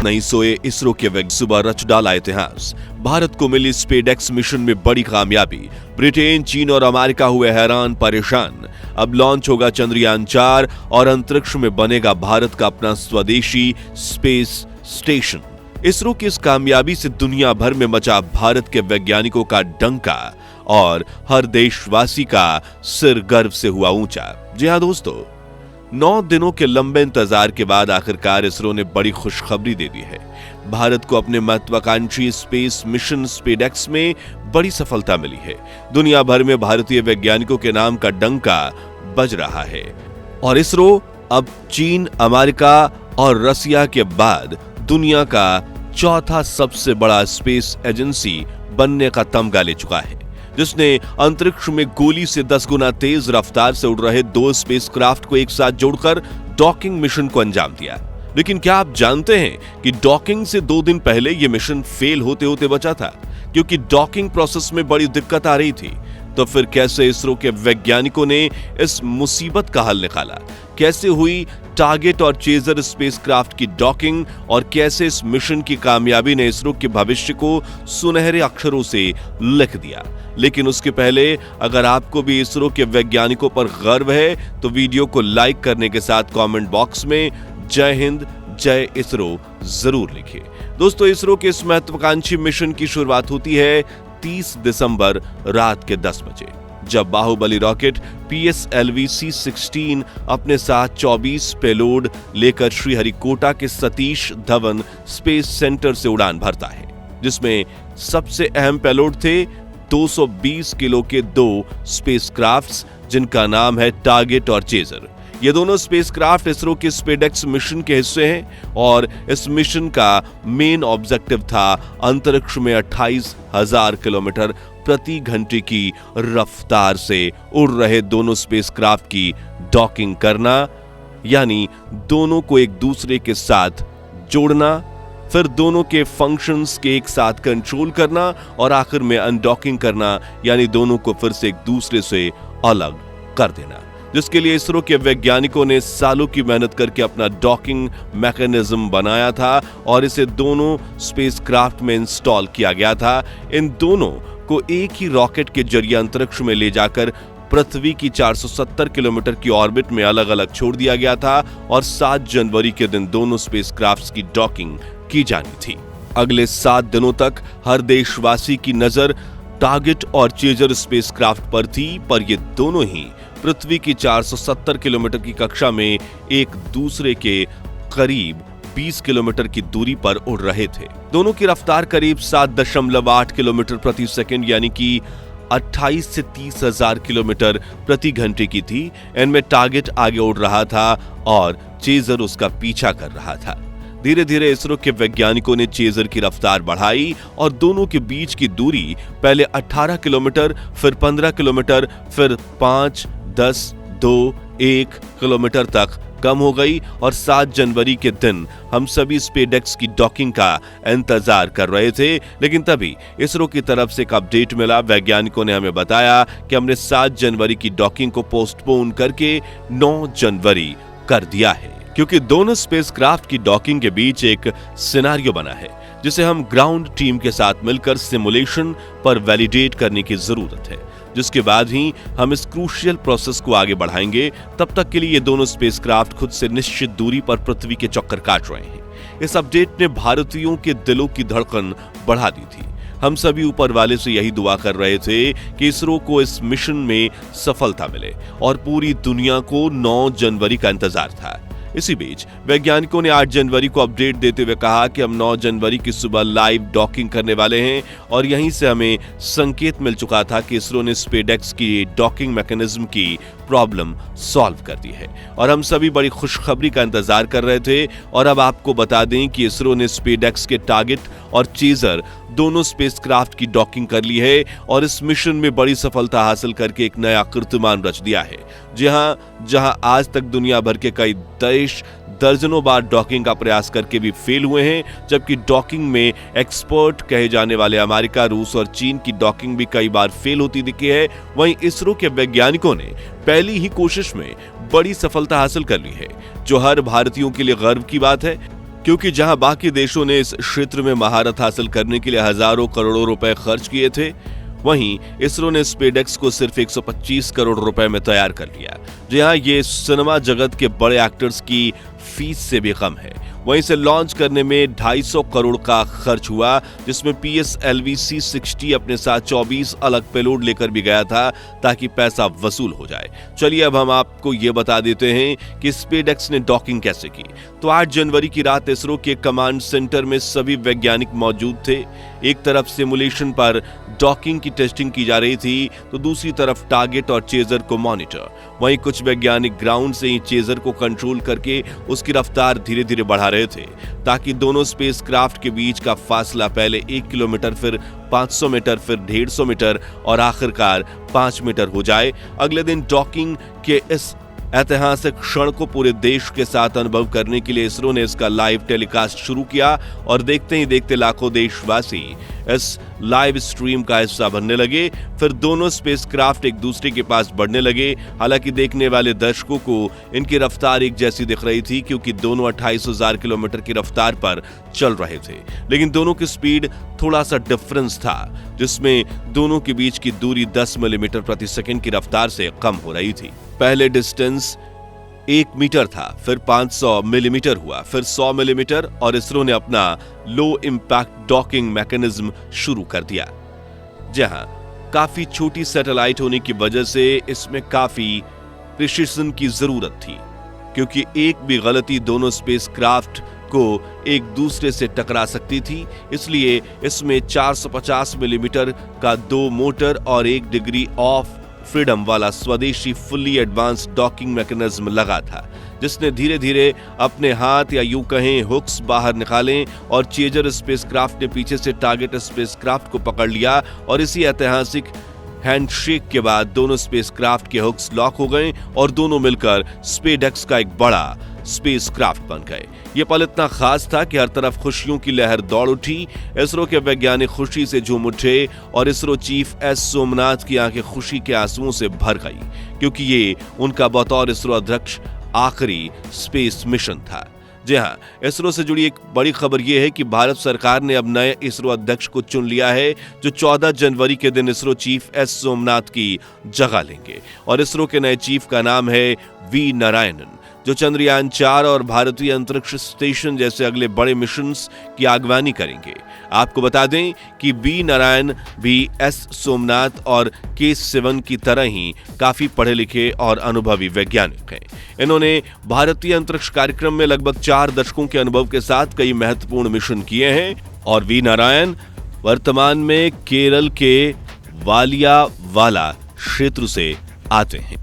नहीं सोए इसरो के वैज्ञानिक सुबह रच डाला इतिहास। भारत को मिली स्पेसएक्स मिशन में बड़ी कामयाबी। ब्रिटेन, चीन और अमेरिका हुए हैरान परेशान। अब लॉन्च होगा चंद्रयान 4 और अंतरिक्ष में बनेगा भारत का अपना स्वदेशी स्पेस स्टेशन। इसरो की इस कामयाबी से दुनिया भर में मचा भारत के वैज्ञानिकों का डंका और हर देशवासी का सिर गर्व से हुआ ऊंचा। जी हां दोस्तों, 9 दिनों के लंबे इंतजार के बाद आखिरकार इसरो ने बड़ी खुशखबरी दे दी है। भारत को अपने महत्वाकांक्षी स्पेस मिशन स्पेसएक्स में बड़ी सफलता मिली है। दुनिया भर में भारतीय वैज्ञानिकों के नाम का डंका बज रहा है और इसरो अब चीन, अमेरिका और रसिया के बाद दुनिया का चौथा सबसे बड़ा स्पेस एजेंसी बनने का तमगा ले चुका है, जिसने अंतरिक्ष में गोली से 10 गुना तेज रफ्तार से उड़ रहे 2 स्पेसक्राफ्ट को एक साथ जोड़कर डॉकिंग मिशन को अंजाम दिया। लेकिन क्या आप जानते हैं कि डॉकिंग से 2 दिन पहले यह मिशन फेल होते होते बचा था, क्योंकि डॉकिंग प्रोसेस में बड़ी दिक्कत आ रही थी। तो फिर कैसे इसरो के वैज्ञानिकों ने इस मुसीबत का हल निकाला? कैसे हुई टारगेट और चेजर स्पेसक्राफ्ट की डॉकिंग और कैसे इस मिशन की कामयाबी ने इसरो के भविष्य को सुनहरे अक्षरों से लिख दिया? लेकिन उसके पहले अगर आपको भी इसरो के वैज्ञानिकों पर गर्व है तो वीडियो को लाइक करने के साथ कमेंट बॉक्स में जय हिंद, जय इसरो जरूर लिखिए। दोस्तों, इसरो के इस महत्वाकांक्षी मिशन की शुरुआत होती है 30 दिसंबर रात के 10 बजे, जब बाहुबली रॉकेट PSLV C-16 अपने साथ 24 पेलोड लेकर श्रीहरिकोटा के सतीश धवन स्पेस सेंटर से उड़ान भरता है, जिसमें सबसे अहम पेलोड थे 220 किलो के 2 स्पेसक्राफ्ट्स, जिनका नाम है टारगेट और चेजर। ये दोनों स्पेसक्राफ्ट इसरो के स्पेसएक्स मिशन के हिस्से हैं और इस मिशन का मेन ऑब्जेक्टिव था अंतरिक्ष में 28,000 किलोमीटर प्रति घंटे की रफ्तार से उड़ रहे दोनों स्पेसक्राफ्ट की डॉकिंग करना, यानी दोनों को एक दूसरे के साथ जोड़ना, फिर दोनों के फंक्शंस के एक साथ कंट्रोल करना और आखिर में अनडॉकिंग करना, यानी दोनों को फिर से एक दूसरे से अलग कर देना, जिसके लिए इसरो के वैज्ञानिकों ने सालों की मेहनत करके अपना डॉकिंग मैकेनिज्म बनाया था और इसे दोनों स्पेसक्राफ्ट में इंस्टॉल किया गया था। इन दोनों को एक ही रॉकेट के जरिए अंतरिक्ष में ले जाकर पृथ्वी की 470 किलोमीटर की ऑर्बिट में अलग अलग छोड़ दिया गया था और 7 जनवरी के दिन दोनों स्पेसक्राफ्ट्स की डॉकिंग की जानी थी। अगले 7 दिनों तक हर देशवासी की नजर टारगेट और चेजर स्पेसक्राफ्ट पर थी, पर ये दोनों ही पृथ्वी की 470 किलोमीटर की कक्षा में एक दूसरे के करीब 20 किलोमीटर की दूरी पर उड़ रहे थे। दोनों की रफ्तार करीब 7.8 किलोमीटर प्रति सेकंड, यानी कि 28 से 30 हजार किलोमीटर प्रति घंटे की थी। इनमें टारगेट आगे उड़ रहा था और चेजर उसका पीछा कर रहा था। धीरे धीरे इसरो के वैज्ञानिकों ने चेजर की रफ्तार बढ़ाई और दोनों के बीच की दूरी पहले 18 किलोमीटर, फिर 15 किलोमीटर, फिर 5, 10, 2, 1 किलोमीटर तक कम हो गई और 7 जनवरी के दिन हम सभी स्पेसएक्स की डॉकिंग का इंतजार कर रहे थे। लेकिन तभी इसरो की तरफ से एक अपडेट मिला। वैज्ञानिकों ने हमें बताया कि हमने 7 जनवरी की डॉकिंग को पोस्टपोन करके 9 जनवरी कर दिया है, क्योंकि दोनों स्पेसक्राफ्ट की डॉकिंग के बीच एक सिनेरियो बना है, जिसे हम ग्राउंड टीम के साथ मिलकर सिमुलेशन पर वैलिडेट करने की जरूरत है, जिसके बाद ही हम इस क्रूशियल प्रोसेस को आगे बढ़ाएंगे। तब तक के लिए ये दोनों स्पेसक्राफ्ट खुद से निश्चित दूरी पर पृथ्वी के चक्कर काट रहे हैं। इस अपडेट ने भारतीयों के दिलों की धड़कन बढ़ा दी थी। हम सभी ऊपर वाले से यही दुआ कर रहे थे कि इसरो को इस मिशन में सफलता मिले और पूरी दुनिया को 9 जनवरी का इंतजार था। इसी बीच वैज्ञानिकों ने 8 जनवरी को अपडेट देते हुए कहा कि हम 9 जनवरी की सुबह लाइव डॉकिंग करने वाले हैं और यहीं से हमें संकेत मिल चुका था कि इसरो ने स्पेसएक्स की डॉकिंग मैकेनिज्म की प्रॉब्लम सॉल्व कर दी है और हम सभी बड़ी खुशखबरी का इंतजार कर रहे थे। और अब आपको बता दें कि इसरो ने स्पेसएक्स के टारगेट और चेजर दोनों स्पेसक्राफ्ट की डॉकिंग कर ली है और इस मिशन में बड़ी सफलता हासिल करके एक नया कीर्तिमान रच दिया है। जहां आज तक दुनिया भर के कई देश दर्जनों बार डॉकिंग का प्रयास करके भी फेल हुए हैं, जबकि डॉकिंग में एक्सपर्ट कहे जाने वाले अमेरिका, रूस और चीन की डॉकिंग भी कई बार फेल होती दिखी है। वहीं इसरो के वैज्ञानिकों ने पहली ही कोशिश में बड़ी सफलता हासिल कर ली है, जो हर भारतीयों के लिए गर्व की बात है। क्योंकि जहां बाकी देशों ने इस क्षेत्र में महारत हासिल करने के लिए हजारों करोड़ों रुपए खर्च किए थे, वहीं इसरो ने स्पेडएक्स को सिर्फ 125 करोड़ रुपए में तैयार कर लिया, जहां ये सिनेमा जगत के बड़े एक्टर्स की फीस से भी कम है। वहीं इसे लॉन्च करने में 250 करोड़ का खर्च हुआ, जिसमें PSLV C-60 अपने साथ 24 अलग पेलोड लेकर भी गया था ताकि पैसा वसूल हो जाए। चलिए अब हम आपको ये बता देते हैं कि स्पेडएक्स ने डॉकिंग कैसे की। तो 8 जनवरी की रात इसरो के कमांड सेंटर में सभी वैज्ञानिक मौजूद थे। एक तरफ सिमुलेशन पर डॉकिंग की टेस्टिंग की जा रही थी, तो दूसरी तरफ टारगेट और चेजर को मॉनिटर। वहीं कुछ वैज्ञानिक ग्राउंड से ही चेजर को कंट्रोल करके उसकी रफ्तार धीरे धीरे बढ़ा रहे थे, ताकि दोनों स्पेसक्राफ्ट के बीच का फासला पहले 1 किलोमीटर, फिर 500 मीटर, फिर 150 मीटर और आखिरकार 5 मीटर हो जाए। अगले दिन डॉकिंग के इस ऐतिहासिक क्षण को पूरे देश के साथ अनुभव करने के लिए इसरो ने इसका लाइव टेलीकास्ट शुरू किया और देखते ही देखते लाखों देशवासी इस लाइव स्ट्रीम का हिस्सा बनने लगे। फिर दोनों स्पेसक्राफ्ट एक दूसरे के पास बढ़ने लगे। हालांकि देखने वाले दर्शकों को इनकी रफ्तार एक जैसी दिख रही थी, क्योंकि दोनों 28,000 किलोमीटर की रफ्तार पर चल रहे थे, लेकिन दोनों की स्पीड थोड़ा सा डिफरेंस था, जिसमें दोनों के बीच की दूरी 10 मिलीमीटर प्रति सेकंड की रफ्तार से कम हो रही थी। पहले डिस्टेंस 1 मीटर था, फिर 500 मिलीमीटर हुआ, फिर 100 मिलीमीटर और इसरो ने अपना लो इंपैक्ट डॉकिंग मैकेनिज्म शुरू कर दिया। जहां काफी छोटी सैटेलाइट होने की वजह से इसमें काफी प्रिसिशन की जरूरत थी, क्योंकि एक भी गलती दोनों स्पेसक्राफ्ट को एक दूसरे से टकरा सकती थी। इसलिए इसमें 450 मिलीमीटर का 2 मोटर और 1 डिग्री ऑफ फ्रीडम वाला स्वदेशी फुल्ली एडवांस्ड डॉकिंग मैकेनिज्म लगा था, जिसने धीरे धीरे अपने हाथ या यूं कहें हुक्स बाहर निकाले और चेजर स्पेसक्राफ्ट ने पीछे से टारगेट स्पेसक्राफ्ट को पकड़ लिया। और इसी ऐतिहासिक हैंडशेक के बाद दोनों स्पेसक्राफ्ट के हुक्स लॉक हो गए और दोनों मिलकर स्पेडएक्स का एक बड़ा स्पेसक्राफ्ट बन गए। ये पल इतना खास था कि हर तरफ खुशियों की लहर दौड़ उठी। इसरो के वैज्ञानिक खुशी से झूम उठे और इसरो चीफ एस सोमनाथ की आंखें खुशी के आंसुओं से भर गई, क्योंकि ये उनका बतौर इसरो अध्यक्ष आखिरी स्पेस मिशन था। जी हाँ, इसरो से जुड़ी एक बड़ी खबर यह है कि भारत सरकार ने अब नए इसरो अध्यक्ष को चुन लिया है, जो 14 जनवरी के दिन इसरो चीफ एस सोमनाथ की जगह लेंगे। और इसरो के नए चीफ का नाम है वी नारायणन, जो चंद्रयान 4 और भारतीय अंतरिक्ष स्टेशन जैसे अगले बड़े मिशंस की अगवानी करेंगे। आपको बता दें कि वी नारायण भी एस सोमनाथ और के सिवन की तरह ही काफी पढ़े लिखे और अनुभवी वैज्ञानिक हैं। इन्होंने भारतीय अंतरिक्ष कार्यक्रम में लगभग 4 दशकों के अनुभव के साथ कई महत्वपूर्ण मिशन किए हैं। और वी नारायण वर्तमान में केरल के वालियावाला क्षेत्र से आते हैं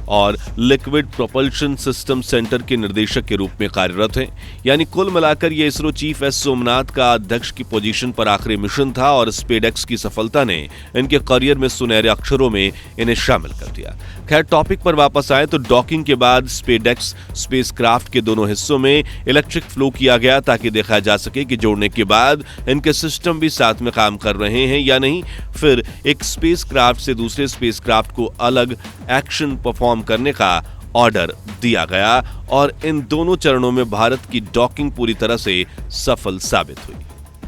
और लिक्विड प्रोपल्शन सिस्टम सेंटर के निर्देशक के रूप में कार्यरत हैं। यानी कुल मिलाकर ये इसरो चीफ एस सोमनाथ का अध्यक्ष की पोजीशन पर आखिरी मिशन था और स्पेडएक्स की सफलता ने इनके करियर में सुनहरे अक्षरों में इन्हें शामिल कर दिया। खैर, टॉपिक पर वापस आए तो डॉकिंग के बाद स्पेडएक्स स्पेसक्राफ्ट के दोनों हिस्सों में इलेक्ट्रिक फ्लो किया गया, ताकि देखा जा सके कि जोड़ने के बाद इनके सिस्टम भी साथ में काम कर रहे हैं या नहीं। फिर एक स्पेसक्राफ्ट से दूसरे स्पेसक्राफ्ट को अलग एक्शन परफॉर्म करने का ऑर्डर दिया गया और इन दोनों चरणों में भारत की डॉकिंग पूरी तरह से सफल साबित हुई।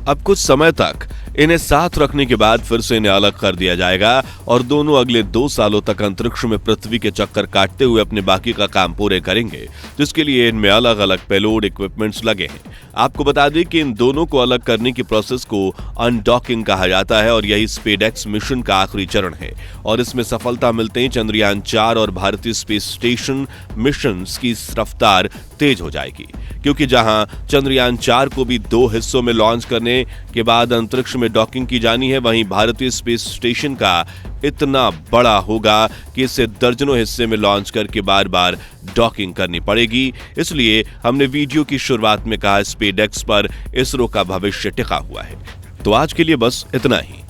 अब कुछ समय तक इन्हें साथ रखने के बाद फिर से इन्हें अलग कर दिया जाएगा और दोनों अगले 2 सालों तक अंतरिक्ष में पृथ्वी के चक्कर काटते हुए अपने बाकी का काम पूरे करेंगे, जिसके लिए इनमें अलग अलग पेलोड इक्विपमेंट्स लगे हैं। आपको बता दें कि इन दोनों को अलग करने की प्रोसेस को अनडॉकिंग कहा जाता है और यही स्पेडएक्स मिशन का आखिरी चरण है। और इसमें सफलता मिलते ही चंद्रयान 4 और भारतीय स्पेस स्टेशन मिशन की रफ्तार तेज हो जाएगी, क्योंकि जहां चंद्रयान 4 को भी 2 हिस्सों में लॉन्च करने के बाद अंतरिक्ष में डॉकिंग की जानी है, वहीं भारतीय स्पेस स्टेशन का इतना बड़ा होगा कि इसे दर्जनों हिस्से में लॉन्च करके बार बार डॉकिंग करनी पड़ेगी। इसलिए हमने वीडियो की शुरुआत में कहा स्पेडएक्स पर इसरो का भविष्य टिका हुआ है। तो आज के लिए बस इतना ही।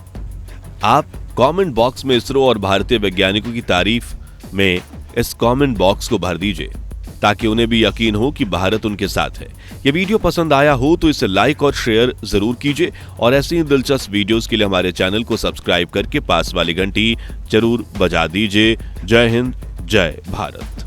आप कमेंट बॉक्स में इसरो और भारतीय वैज्ञानिकों की तारीफ में इस कमेंट बॉक्स को भर दीजिए, ताकि उन्हें भी यकीन हो कि भारत उनके साथ है। ये वीडियो पसंद आया हो तो इसे लाइक और शेयर जरूर कीजिए और ऐसी ही दिलचस्प वीडियोस के लिए हमारे चैनल को सब्सक्राइब करके पास वाली घंटी जरूर बजा दीजिए। जय हिंद, जय भारत।